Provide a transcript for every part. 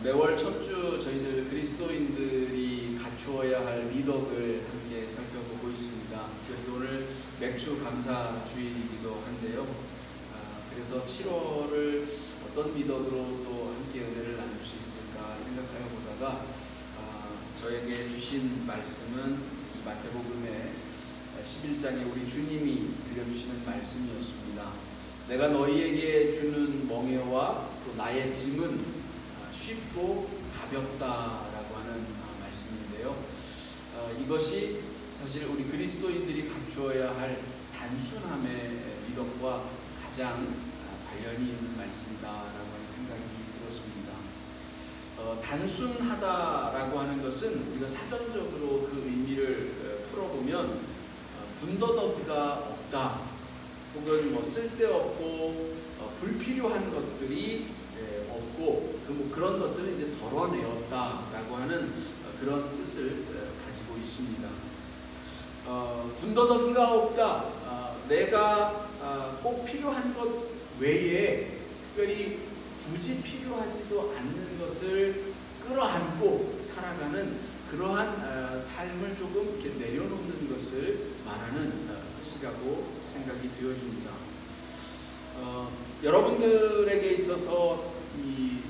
매월 첫 주 저희들 그리스도인들이 갖추어야 할 미덕을 함께 살펴보고 있습니다. 특별히 오늘 맥주 감사 주일이기도 한데요. 그래서 7월을 어떤 미덕으로 또 함께 은혜를 나눌 수 있을까 생각하여 보다가 저에게 주신 말씀은 이 마태복음의 11장에 우리 주님이 들려주시는 말씀이었습니다. 내가 너희에게 주는 멍에와 또 나의 짐은 쉽고 가볍다라고 하는 말씀인데요. 이것이 사실 우리 그리스도인들이 갖추어야 할 단순함의 미덕과 가장 관련이 있는 말씀이다라고 하는 생각이 들었습니다. 단순하다라고 하는 것은 우리가 사전적으로 그 의미를 풀어보면 군더더기가 없다, 혹은 뭐 쓸데없고 불필요한 것들이 없고 그런 것들은 이제 덜어내었다라고 하는 그런 뜻을 가지고 있습니다. 군더더기가 없다. 내가 꼭 필요한 것 외에 특별히 굳이 필요하지도 않는 것을 끌어안고 살아가는 그러한 삶을 조금 이렇게 내려놓는 것을 말하는 뜻이라고 생각이 되어집니다. 여러분들에게 있어서 이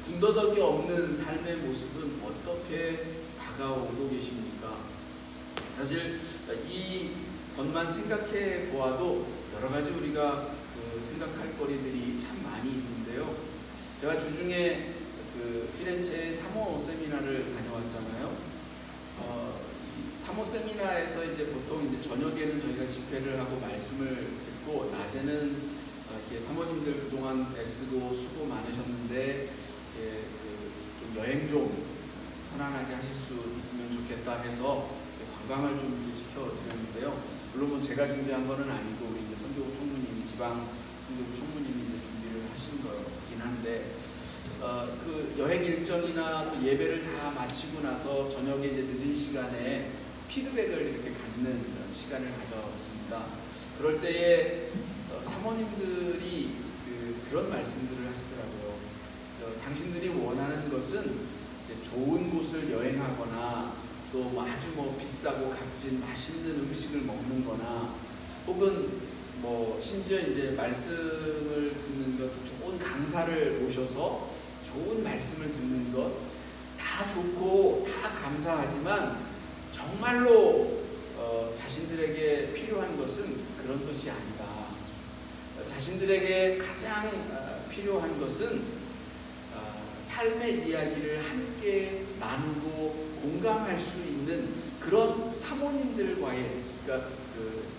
군더더기 없는 삶의 모습은 어떻게 다가오고 계십니까? 사실 이 것만 생각해 보아도 여러 가지 우리가 생각할 거리들이 참 많이 있는데요. 제가 주중에 피렌체의 사모 세미나를 다녀왔잖아요. 이 사모 세미나에서 이제 보통 이제 저녁에는 저희가 집회를 하고 말씀을 듣고 낮에는 이렇게 사모님들 그동안 애쓰고 수고 많으셨는데 좀 여행 좀 편안하게 하실 수 있으면 좋겠다 해서 관광을 좀 이렇게 시켜드렸는데요. 물론 뭐 제가 준비한 거는 아니고 우리 이제 선교부 총무님이 지방 선교부 총무님이 이제 준비를 하신 거긴 한데 그 여행 일정이나 또 예배를 다 마치고 나서 저녁에 이제 늦은 시간에 피드백을 이렇게 갖는 시간을 가졌습니다. 그럴 때에 사모님들이 그런 말씀들을 하시더라고요. 당신들이 원하는 것은 좋은 곳을 여행하거나 또 아주 비싸고 값진 맛있는 음식을 먹는 거나 혹은 심지어 이제 말씀을 듣는 것, 좋은 강사를 모셔서 좋은 말씀을 듣는 것 다 좋고 다 감사하지만 정말로 자신들에게 필요한 것은 그런 것이 아니다. 자신들에게 가장 필요한 것은 삶의 이야기를 함께 나누고 공감할 수 있는 그런 사모님들과의, 그러니까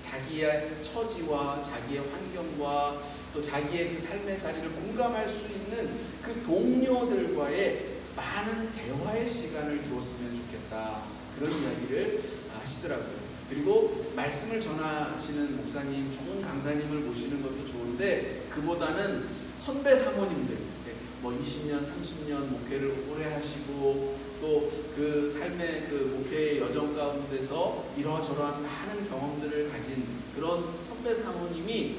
자기의 처지와 자기의 환경과 또 자기의 그 삶의 자리를 공감할 수 있는 그 동료들과의 많은 대화의 시간을 주었으면 좋겠다, 그런 이야기를 하시더라고요. 그리고 말씀을 전하시는 목사님, 좋은 강사님을 모시는 것도 좋은데 그보다는 선배 사모님들, 20년, 30년 목회를 오래 하시고 또 그 삶의 그 목회의 여정 가운데서 이러저러한 많은 경험들을 가진 그런 선배 사모님이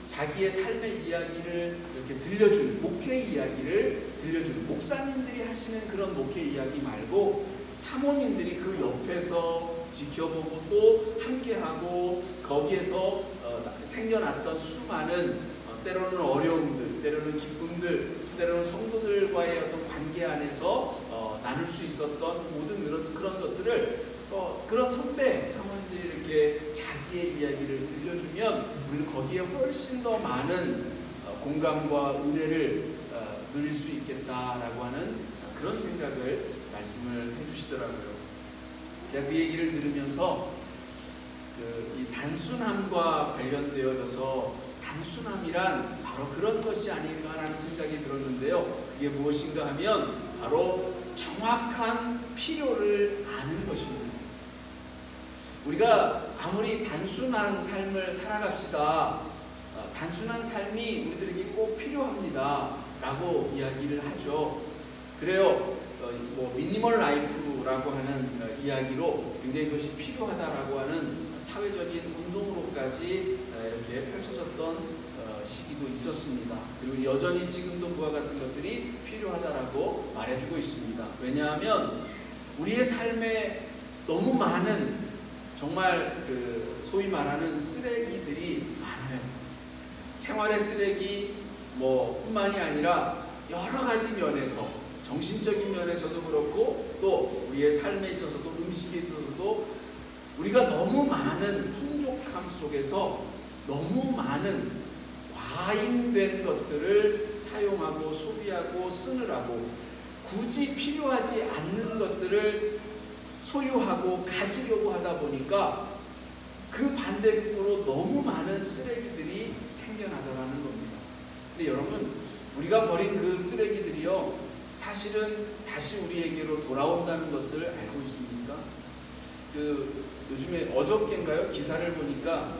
자기의 삶의 이야기를 이렇게 들려주는, 목회 이야기를 들려주는, 목사님들이 하시는 그런 목회 이야기 말고 사모님들이 그 옆에서 지켜보고 또 함께하고 거기에서 생겨났던 수많은 때로는 어려움들, 때로는 기쁨들, 때로는 성도들과의 어떤 관계 안에서 나눌 수 있었던 모든 그런 것들을 그런 선배 사모님들이 이렇게 자기의 이야기를 들려주면 우리는 거기에 훨씬 더 많은 공감과 은혜를 누릴 수 있겠다라고 하는 그런 생각을 말씀을 해주시더라고요. 제가 그 얘기를 들으면서 이 단순함과 관련되어져서 단순함이란 바로 그런 것이 아닐까라는 생각이 들었는데요. 그게 무엇인가 하면 바로 정확한 필요를 아는 것입니다. 우리가 아무리 단순한 삶을 살아갑시다, 단순한 삶이 우리들에게 꼭 필요합니다 라고 이야기를 하죠. 그래요. 미니멀 라이프라고 하는 이야기로 굉장히 그것이 필요하다라고 하는 사회적인 운동으로까지 이렇게 펼쳐졌던 시기도 있었습니다. 그리고 여전히 지금도 그와 같은 것들이 필요합니다. 필요하다라고 말해주고 있습니다. 왜냐하면 우리의 삶에 너무 많은 정말 그 소위 말하는 쓰레기들이 많아요. 생활의 쓰레기 뿐만이 아니라 여러 가지 면에서, 정신적인 면에서도 그렇고 또 우리의 삶에 있어서도, 음식에 있어서도 우리가 너무 많은 풍족함 속에서 너무 많은 과잉된 것들을 사용하고 소비하고 쓰느라고 굳이 필요하지 않는 것들을 소유하고 가지려고 하다 보니까 그 반대급부로 너무 많은 쓰레기들이 생겨나더라는 겁니다. 근데 여러분, 우리가 버린 그 쓰레기들이요, 사실은 다시 우리에게로 돌아온다는 것을 알고 있습니까? 요즘에 어저께인가요? 기사를 보니까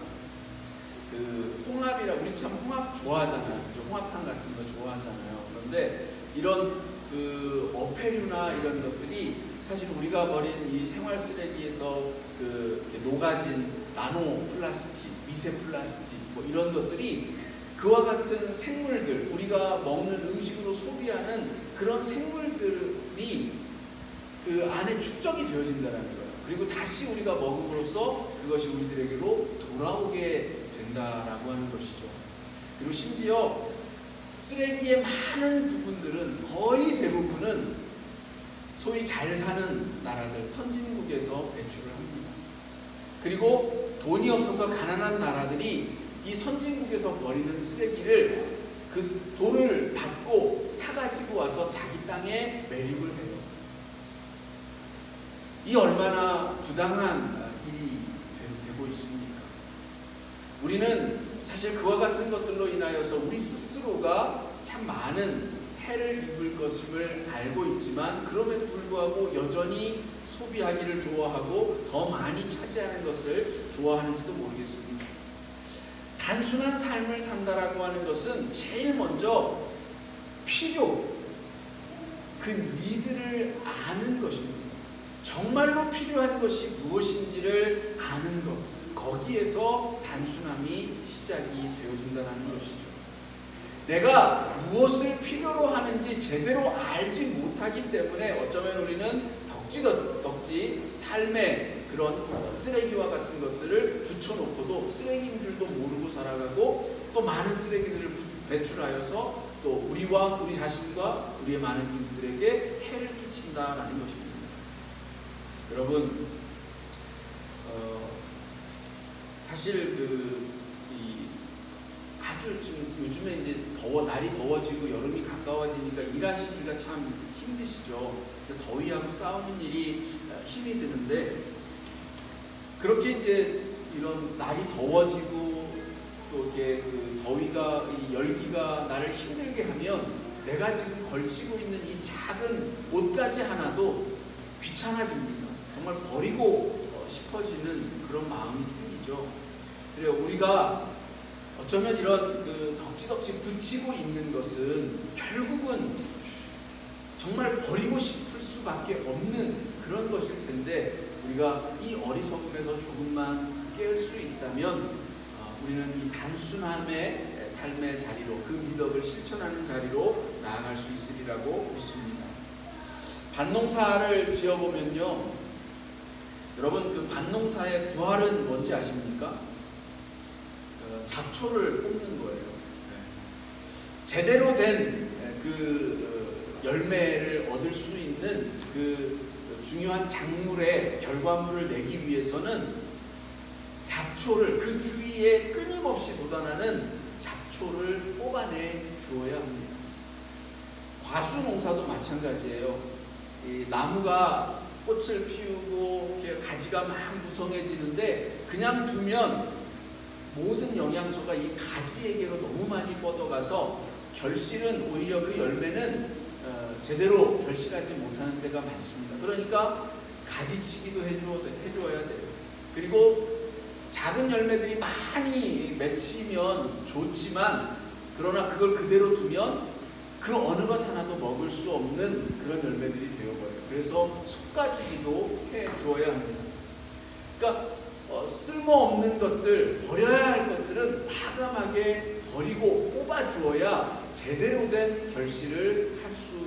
홍합이라, 우리 참 홍합 좋아하잖아요. 홍합탕 같은 거 좋아하잖아요. 그런데 이런 어패류나 이런 것들이 사실 우리가 버린 이 생활 쓰레기에서 녹아진 나노 플라스틱, 미세 플라스틱 이런 것들이 그와 같은 생물들, 우리가 먹는 음식으로 소비하는 그런 생물들이 그 안에 축적이 되어진다는 거예요. 그리고 다시 우리가 먹음으로써 그것이 우리들에게로 돌아오게 된다라고 하는 것이죠. 그리고 심지어 쓰레기의 많은 부분들은, 거의 대부분은 소위 잘 사는 나라들, 선진국에서 배출을 합니다. 그리고 돈이 없어서 가난한 나라들이 이 선진국에서 버리는 쓰레기를 그 돈을 받고 사가지고 와서 자기 땅에 매립을 해요. 이 얼마나 부당한 일이 되고 있습니까? 우리는 사실 그와 같은 것들로 인하여서 우리 스스로가 참 많은 해를 입을 것임을 알고 있지만, 그럼에도 불구하고 여전히 소비하기를 좋아하고 더 많이 차지하는 것을 좋아하는지도 모르겠습니다. 단순한 삶을 산다라고 하는 것은 제일 먼저 필요, 그 니드를 아는 것입니다. 정말로 필요한 것이 무엇인지를 아는 것, 거기에서 단순함이 시작이 되어진다는 것이죠. 내가 무엇을 필요로 하는지 제대로 알지 못하기 때문에 어쩌면 우리는 덕지 삶의 그런 쓰레기와 같은 것들을 붙여놓고도 쓰레기인 줄도 모르고 살아가고, 또 많은 쓰레기들을 배출하여서 또 우리와 우리 자신과 우리의 많은 이웃들에게 해를 끼친다라는 것입니다. 여러분, 사실 아주 지금 요즘에 이제 날이 더워지고 여름이 가까워지니까 일하시기가 참 힘드시죠. 더위하고 싸우는 일이 힘이 드는데, 그렇게 이제 이런 날이 더워지고 또 이렇게 더위가, 이 열기가 나를 힘들게 하면 내가 지금 걸치고 있는 이 작은 옷가지 하나도 귀찮아집니다. 정말 버리고 싶어지는 그런 마음이 생기죠. 그래요. 우리가 어쩌면 이런 덕지덕지 붙이고 있는 것은 결국은 정말 버리고 싶을 수밖에 없는 그런 것일 텐데, 우리가 이 어리석음에서 조금만 깨울 수 있다면 우리는 이 단순함의 삶의 자리로, 그 미덕을 실천하는 자리로 나아갈 수 있으리라고 믿습니다. 밭농사를 지어보면요, 여러분, 그 밭농사의 부활은 뭔지 아십니까? 잡초를 뽑는 거예요. 제대로 된 열매를 얻을 수 있는 중요한 작물의 결과물을 내기 위해서는 잡초를, 그 주위에 끊임없이 돋아나는 잡초를 뽑아내 주어야 합니다. 과수 농사도 마찬가지예요. 이 나무가 꽃을 피우고 가지가 막 무성해지는데 그냥 두면 모든 영양소가 이 가지에게로 너무 많이 뻗어가서 결실은, 오히려 그 열매는 제대로 결실하지 못하는 때가 많습니다. 그러니까 가지치기도 해주어야 돼요. 그리고 작은 열매들이 많이 맺히면 좋지만, 그러나 그걸 그대로 두면 그 어느 것 하나도 먹을 수 없는 그런 열매들이 되어버려요. 그래서 솎아주기도 해주어야 합니다. 그러니까 쓸모없는 것들, 버려야 할 것들은 과감하게 버리고 뽑아주어야 제대로 된 결실을 할 수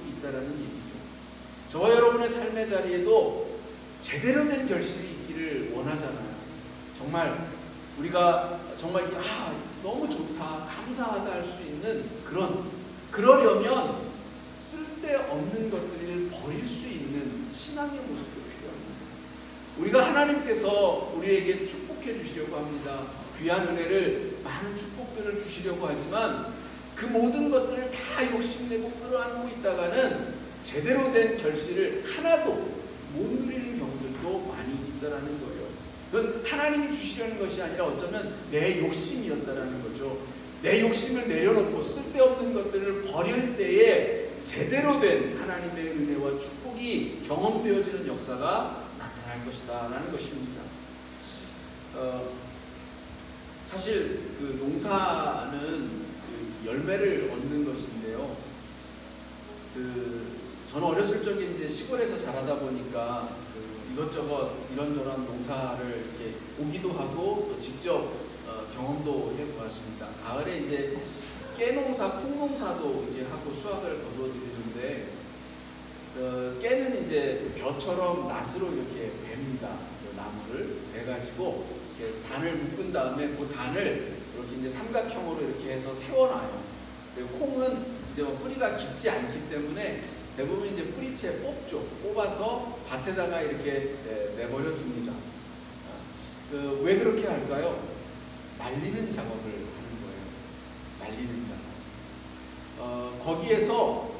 여러분의 삶의 자리에도 제대로 된 결실이 있기를 원하잖아요. 정말 우리가 정말 너무 좋다, 감사하다 할 수 있는 그러려면 쓸데없는 것들을 버릴 수 있는 신앙의 모습도 필요합니다. 우리가 하나님께서 우리에게 축복해 주시려고 합니다. 귀한 은혜를, 많은 축복들을 주시려고 하지만 그 모든 것들을 다 욕심내고 끌어안고 있다가는 제대로 된 결실을 하나도 못 누리는 경우들도 많이 있다라는 거예요. 그건 하나님이 주시려는 것이 아니라 어쩌면 내 욕심이었다라는 거죠. 내 욕심을 내려놓고 쓸데없는 것들을 버릴 때에 제대로 된 하나님의 은혜와 축복이 경험되어지는 역사가 나타날 것이다 라는 것입니다. 사실 그 농사는 그 열매를 얻는 것인데요. 저는 어렸을 적에 이제 시골에서 자라다 보니까 이것저것 이런저런 농사를 이렇게 보기도 하고 또 직접 경험도 해보았습니다. 가을에 이제 깨농사, 콩농사도 이제 하고 수확을 거두어드리는데 깨는 이제 벼처럼 낫으로 이렇게 베입니다. 그 나무를 베가지고 이렇게 단을 묶은 다음에 그 단을 이렇게 이제 삼각형으로 이렇게 해서 세워놔요. 그리고 콩은 이제 뿌리가 깊지 않기 때문에 대부분 이제 뿌리채 뽑아서 밭에다가 이렇게 내버려 둡니다. 왜 그렇게 할까요? 말리는 작업을 하는 거예요. 말리는 작업. 거기에서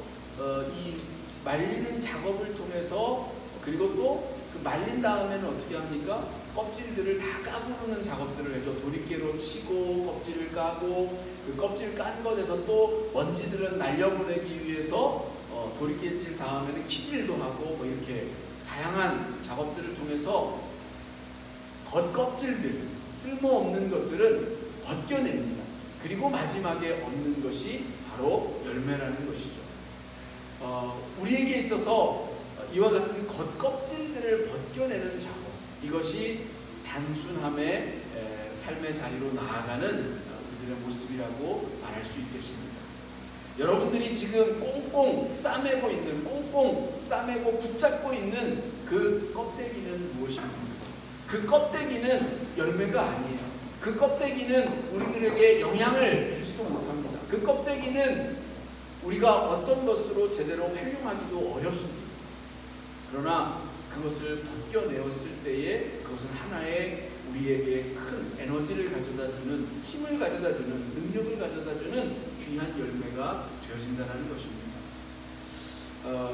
이 말리는 작업을 통해서 그리고 또 그 말린 다음에는 어떻게 합니까? 껍질들을 다 까부르는 작업들을 해줘. 도리깨로 치고 껍질을 까고 그 껍질 깐 것에서 또 먼지들은 날려보내기 위해서 도리깨질 다음에는 키질도 하고 뭐 이렇게 다양한 작업들을 통해서 겉껍질들, 쓸모없는 것들은 벗겨냅니다. 그리고 마지막에 얻는 것이 바로 열매라는 것이죠. 우리에게 있어서 이와 같은 겉껍질들을 벗겨내는 작업, 이것이 단순함의 삶의 자리로 나아가는 우리들의 모습이라고 말할 수 있겠습니다. 여러분들이 지금 꽁꽁 싸매고 붙잡고 있는 그 껍데기는 무엇입니까? 그 껍데기는 열매가 아니에요. 그 껍데기는 우리들에게 영향을 주지도 못합니다. 그 껍데기는 우리가 어떤 것으로 제대로 활용하기도 어렵습니다. 그러나 그것을 벗겨내었을 때에 그것은 하나의 우리에게 큰 에너지를 가져다주는, 힘을 가져다주는, 능력을 가져다주는 귀한 열매가 되어진다는 것입니다.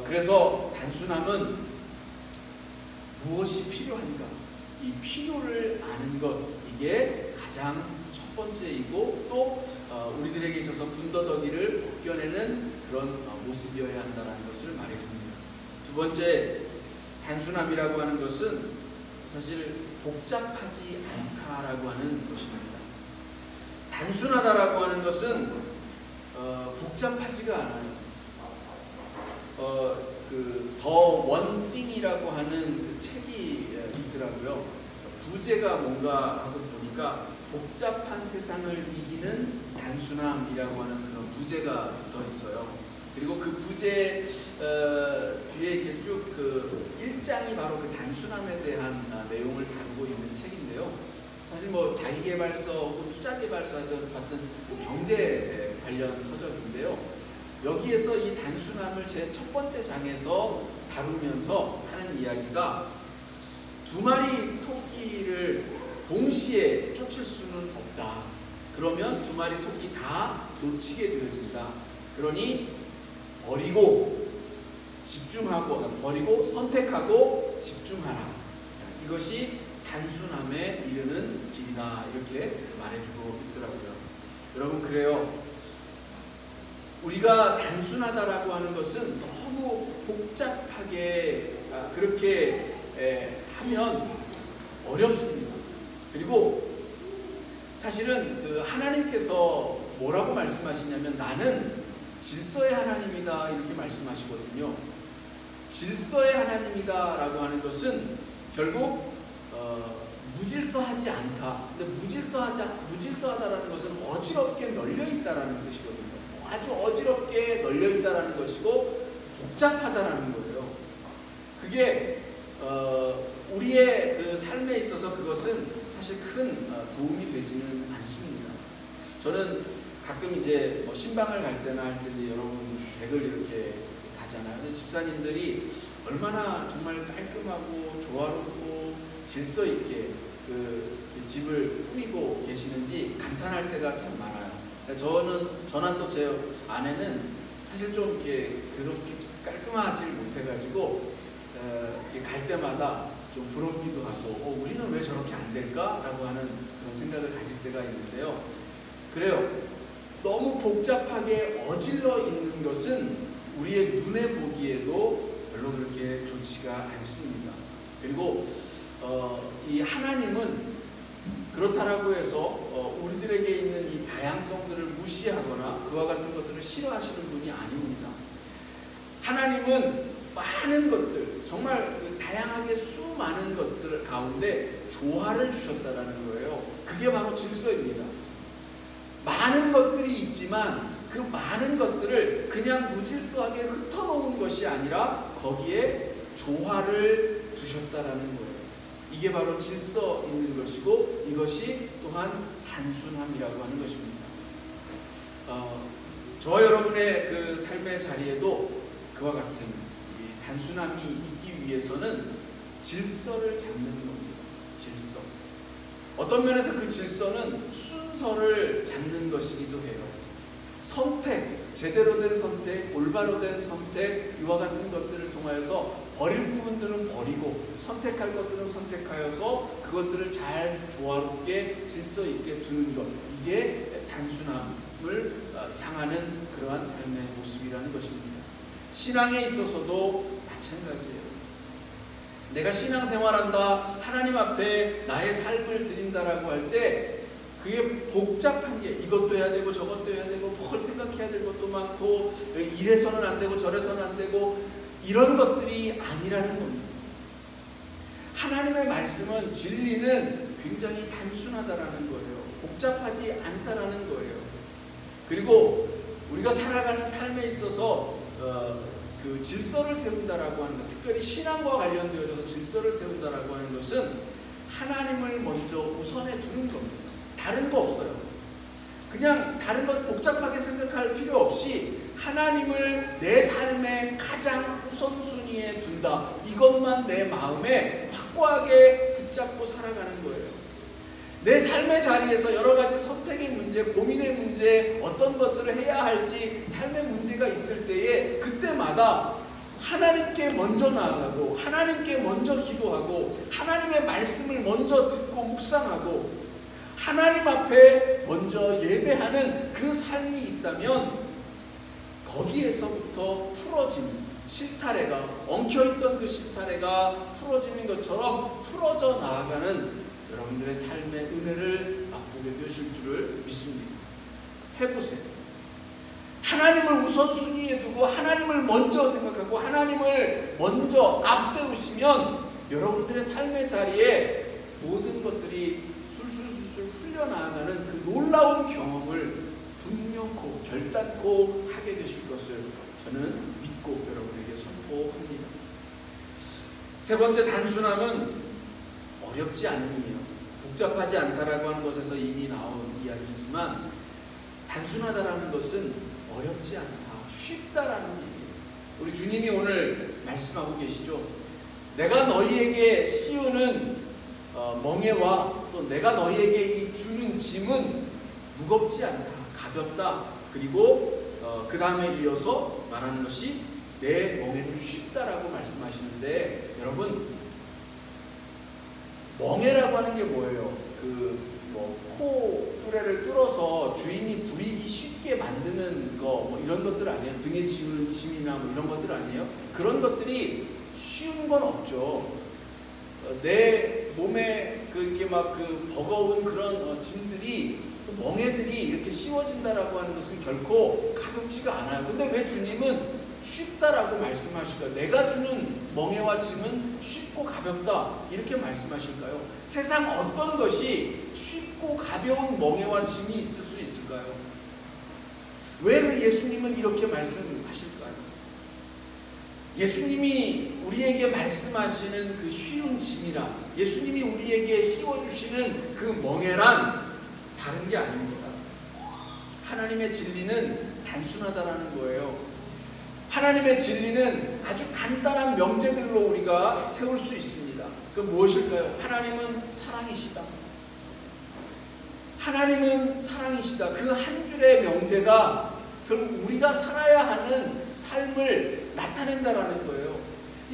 그래서 단순함은 무엇이 필요한가? 이 필요를 아는 것, 이게 가장 첫 번째이고 또 우리들에게 있어서 군더더기를 벗겨내는 그런 모습이어야 한다는 것을 말해줍니다. 두 번째, 단순함이라고 하는 것은 사실 복잡하지 않다라고 하는 것입니다. 단순하다라고 하는 것은 복잡하지가 않아요. The One Thing이라고 하는 그 책이 있더라고요. 부제가 뭔가 하고 보니까 복잡한 세상을 이기는 단순함이라고 하는 그런 부제가 붙어 있어요. 그리고 그 부제 뒤에 이렇게 쭉 그 1장이 바로 그 단순함에 대한 내용을 다루고 있는 책인데요. 사실 뭐 자기계발서, 투자계발서 같은 경제 관련 서적인데요. 여기에서 이 단순함을 제 첫 번째 장에서 다루면서 하는 이야기가 두 마리 토끼를 동시에 쫓을 수는 없다. 그러면 두 마리 토끼 다 놓치게 되어진다. 그러니 버리고 선택하고 집중하라. 이것이 단순함에 이르는 길이다. 이렇게 말해주고 있더라고요. 여러분, 그래요. 우리가 단순하다라고 하는 것은 너무 복잡하게 그렇게 하면 어렵습니다. 그리고 사실은 그 하나님께서 뭐라고 말씀하시냐면 나는 질서의 하나님이다 이렇게 말씀하시거든요. 질서의 하나님이다 라고 하는 것은 결국 무질서하지 않다. 근데 무질서하다라는 것은 어지럽게 널려있다라는 뜻이거든요. 아주 어지럽게 널려있다라는 것이고 복잡하다라는 거예요. 그게 우리의 그 삶에 있어서 그것은 사실 큰 도움이 되지는 않습니다. 저는 가끔 이제 뭐 신방을 갈 때나 할 때 여러분 댁을 이렇게 가잖아요. 근데 집사님들이 얼마나 정말 깔끔하고 조화롭고 질서 있게 그 집을 꾸미고 계시는지 감탄할 때가 참 많아요. 저나 또 제 아내는 사실 좀 이렇게 그렇게 깔끔하지 못해가지고 이렇게 갈 때마다 좀 부럽기도 하고 우리는 왜 저렇게 안 될까라고 하는 그런 생각을 가질 때가 있는데요. 그래요. 너무 복잡하게 어질러 있는 것은 우리의 눈에 보기에도 별로 그렇게 좋지가 않습니다. 그리고 이 하나님은 그렇다라고 해서 우리들에게 있는 이 다양성들을 무시하거나 그와 같은 것들을 싫어하시는 분이 아닙니다. 하나님은 많은 것들, 정말 그 다양하게 수많은 것들 가운데 조화를 주셨다라는 거예요. 그게 바로 질서입니다. 많은 것들이 있지만 그 많은 것들을 그냥 무질서하게 흩어놓은 것이 아니라 거기에 조화를 두셨다라는 거예요. 이게 바로 질서 있는 것이고 이것이 또한 단순함이라고 하는 것입니다. 저와 여러분의 그 삶의 자리에도 그와 같은 이 단순함이 있기 위해서는 질서를 잡는 겁니다. 질서. 어떤 면에서 그 질서는 순서를 잡는 것이기도 해요. 선택, 제대로 된 선택, 올바로 된 선택, 이와 같은 것들을 통하여서 버릴 부분들은 버리고 선택할 것들은 선택하여서 그것들을 잘 조화롭게 질서 있게 두는 것, 이게 단순함을 향하는 그러한 삶의 모습이라는 것입니다. 신앙에 있어서도 마찬가지예요. 내가 신앙생활한다, 하나님 앞에 나의 삶을 드린다라고 할 때 그게 복잡한 게 이것도 해야 되고 저것도 해야 되고 뭘 생각해야 될 것도 많고 이래서는 안 되고 저래서는 안 되고 이런 것들이 아니라는 겁니다. 하나님의 말씀은 진리는 굉장히 단순하다라는 거예요. 복잡하지 않다라는 거예요. 그리고 우리가 살아가는 삶에 있어서 그 질서를 세운다라고 하는 것, 특별히 신앙과 관련되어서 질서를 세운다라고 하는 것은 하나님을 먼저 우선에 두는 겁니다. 다른 거 없어요. 그냥 다른 것 복잡하게 생각할 필요 없이 하나님을 내 삶의 가장 우선순위에 둔다. 이것만 내 마음에 확고하게 붙잡고 살아가는 거예요. 내 삶의 자리에서 여러 가지 선택의 문제, 고민의 문제, 어떤 것을 해야 할지 삶의 문제가 있을 때에 그때마다 하나님께 먼저 나아가고 하나님께 먼저 기도하고 하나님의 말씀을 먼저 듣고 묵상하고 하나님 앞에 먼저 예배하는 그 삶이 있다면 거기에서부터 풀어지는 실타래가, 엉켜있던 그 실타래가 풀어지는 것처럼 풀어져 나아가는 여러분들의 삶의 은혜를 맛보게 되실 줄을 믿습니다. 해보세요. 하나님을 우선순위에 두고 하나님을 먼저 생각하고 하나님을 먼저 앞세우시면 여러분들의 삶의 자리에 모든 것들이 술술술술 풀려나가는 그 놀라운 경험을 분명코 결단코 하게 되실 것을 저는 믿고 여러분에게 선포합니다. 세 번째 단순함은 어렵지 않음이에요. 복잡하지 않다라고 하는 것에서 이미 나온 이야기이지만 단순하다라는 것은 어렵지 않다, 쉽다라는 얘기예요. 우리 주님이 오늘 말씀하고 계시죠. 내가 너희에게 씌우는 멍에와 또 내가 너희에게 이 주는 짐은 무겁지 않다, 가볍다. 그리고 그 다음에 이어서 말하는 것이 내 멍에는 쉽다라고 말씀하시는데 여러분 멍에라고 하는 게 뭐예요? 코 뚜레를 뚫어서 주인이 부리기 쉽게 만드는 거 뭐 이런 것들 아니에요? 등에 지우는 짐이나 뭐 이런 것들 아니에요? 그런 것들이 쉬운 건 없죠. 내 몸에 이렇게 막 버거운 그런 짐들이 멍에들이 이렇게 씌워진다라고 하는 것은 결코 가볍지가 않아요. 근데 왜 주님은 쉽다라고 말씀하실까요? 내가 주는 멍에와 짐은 쉽고 가볍다 이렇게 말씀하실까요? 세상 어떤 것이 쉽고 가벼운 멍에와 짐이 있을 수 있을까요? 왜 예수님은 이렇게 말씀하실까요? 예수님이 우리에게 말씀하시는 그 쉬운 짐이라, 예수님이 우리에게 씌워주시는 그 멍에란 다른 게 아닙니다. 하나님의 진리는 단순하다라는 거예요. 하나님의 진리는 아주 간단한 명제들로 우리가 세울 수 있습니다. 그 무엇일까요? 하나님은 사랑이시다. 하나님은 사랑이시다. 그 한 줄의 명제가 결국 우리가 살아야 하는 삶을 나타낸다라는 거예요.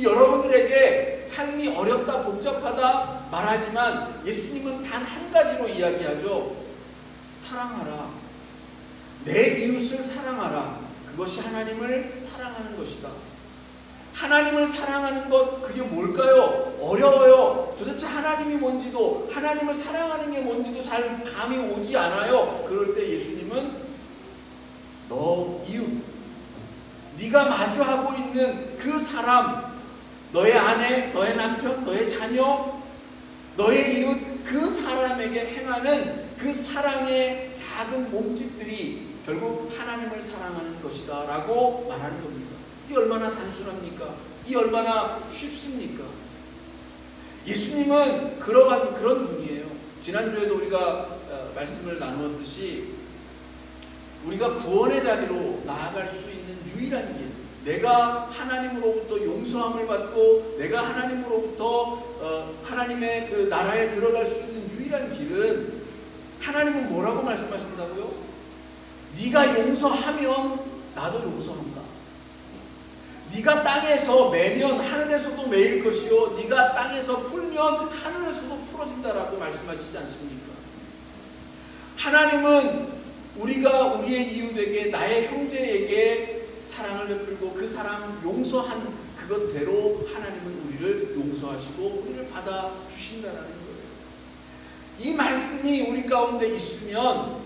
여러분들에게 삶이 어렵다, 복잡하다 말하지만 예수님은 단 한 가지로 이야기하죠. 사랑하라. 내 이웃을 사랑하라. 그것이 하나님을 사랑하는 것이다. 하나님을 사랑하는 것, 그게 뭘까요? 어려워요. 도대체 하나님이 뭔지도, 하나님을 사랑하는 게 뭔지도 잘 감이 오지 않아요. 그럴 때 예수님은 너 이웃, 네가 마주하고 있는 그 사람, 너의 아내, 너의 남편, 너의 자녀, 너의 이웃, 그 사람에게 행하는 그 사랑의 작은 몸짓들이 결국 하나님을 사랑하는 것이다 라고 말하는 겁니다. 이 얼마나 단순합니까? 이 얼마나 쉽습니까? 예수님은 그런 분이에요. 지난주에도 우리가 말씀을 나누었듯이 우리가 구원의 자리로 나아갈 수 있는 유일한 길, 내가 하나님으로부터 용서함을 받고 내가 하나님으로부터 하나님의 그 나라에 들어갈 수 있는 유일한 길은, 하나님은 뭐라고 말씀하신다고요? 네가 용서하면 나도 용서한다. 네가 땅에서 매면 하늘에서도 매일 것이요 네가 땅에서 풀면 하늘에서도 풀어진다라고 말씀하시지 않습니까? 하나님은 우리가 우리의 이웃에게, 나의 형제에게 사랑을 베풀고 그 사람 용서한 그것대로 하나님은 우리를 용서하시고 우리를 받아주신다는 거예요. 이 말씀이 우리 가운데 있으면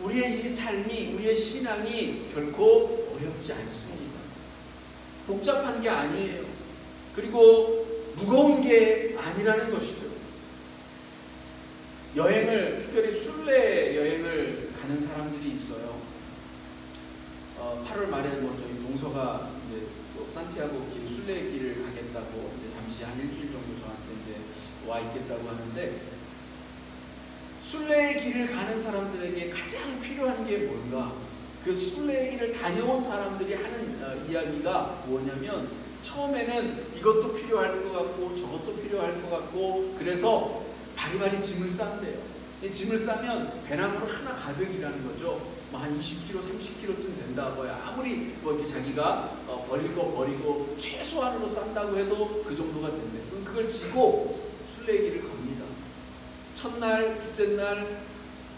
우리의 이 삶이, 우리의 신앙이 결코 어렵지 않습니다. 복잡한 게 아니에요. 그리고 무거운 게 아니라는 것이죠. 여행을, 특별히 순례 여행을 가는 사람들이 있어요. 8월 말에 저희 동서가 이제 또 산티아고 길, 순례 길을 가겠다고 이제 잠시 한 일주일 정도 저한테 이제 와 있겠다고 하는데, 순례의 길을 가는 사람들에게 가장 필요한 게 뭔가? 그 순례의 길을 다녀온 사람들이 하는 이야기가 뭐냐면, 처음에는 이것도 필요할 것 같고 저것도 필요할 것 같고 그래서 바리바리 짐을 싼대요. 짐을 싸면 배낭으로 하나 가득이라는 거죠. 한 20kg, 30kg쯤 된다고요. 아무리 이렇게 자기가 버릴 거 버리고 최소한으로 싼다고 해도 그 정도가 된대요. 그럼 그걸 지고 순례의 길을 겁니다. 첫날, 둘째 날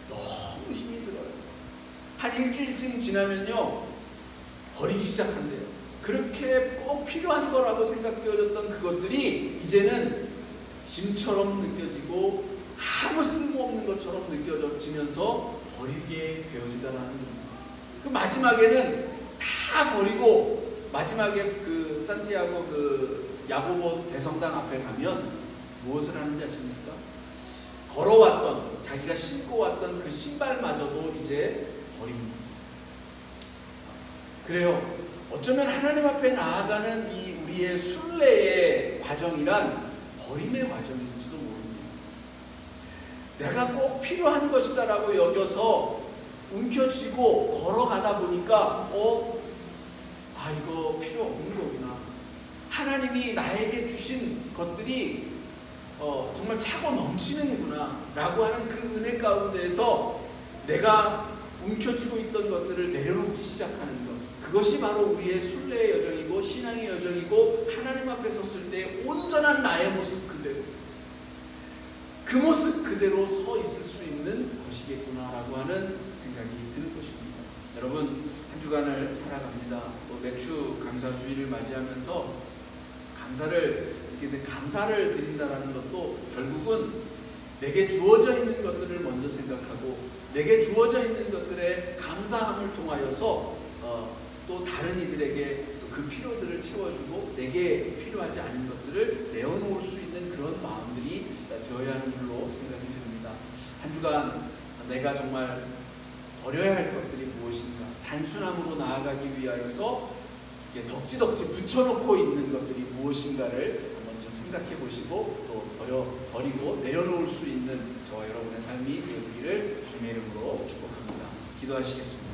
너무 힘이 들어요. 한 일주일쯤 지나면요 버리기 시작한대요. 그렇게 꼭 필요한 거라고 생각되어졌던 그것들이 이제는 짐처럼 느껴지고 아무 쓸모없는 것처럼 느껴지면서 버리게 되어지다라는 겁니다. 그 마지막에는 다 버리고, 마지막에 그 산티아고 그 야고보 대성당 앞에 가면 무엇을 하는지 아십니까? 걸어왔던, 자기가 신고 왔던 그 신발마저도 이제 버립니다. 그래요. 어쩌면 하나님 앞에 나아가는 이 우리의 순례의 과정이란 버림의 과정일지도 모릅니다. 내가 꼭 필요한 것이다라고 여겨서 움켜쥐고 걸어가다 보니까 이거 필요 없는 거구나. 하나님이 나에게 주신 것들이 정말 차고 넘치는구나 라고 하는 그 은혜 가운데에서 내가 움켜쥐고 있던 것들을 내려놓기 시작하는 것, 그것이 바로 우리의 순례의 여정이고 신앙의 여정이고, 하나님 앞에 섰을 때 온전한 나의 모습 그대로, 그 모습 그대로 서 있을 수 있는 것이겠구나라고 하는 생각이 드는 것입니다. 여러분, 한 주간을 살아갑니다. 또 매주 감사주일을 맞이하면서 감사를 드린다라는 것도 결국은 내게 주어져 있는 것들을 먼저 생각하고 내게 주어져 있는 것들의 감사함을 통하여서 또 다른 이들에게 또 그 필요들을 채워주고 내게 필요하지 않은 것들을 내어놓을 수 있는 그런 마음들이 되어야 하는 줄로 생각이 됩니다. 한 주간 내가 정말 버려야 할 것들이 무엇인가, 단순함으로 나아가기 위하여서 이게 덕지덕지 붙여놓고 있는 것들이 무엇인가를 한번 좀 생각해 보시고 또 버리고 내려놓을 수 있는 저와 여러분의 삶이 되어지기를 주님의 이름으로 축복합니다. 기도하시겠습니다.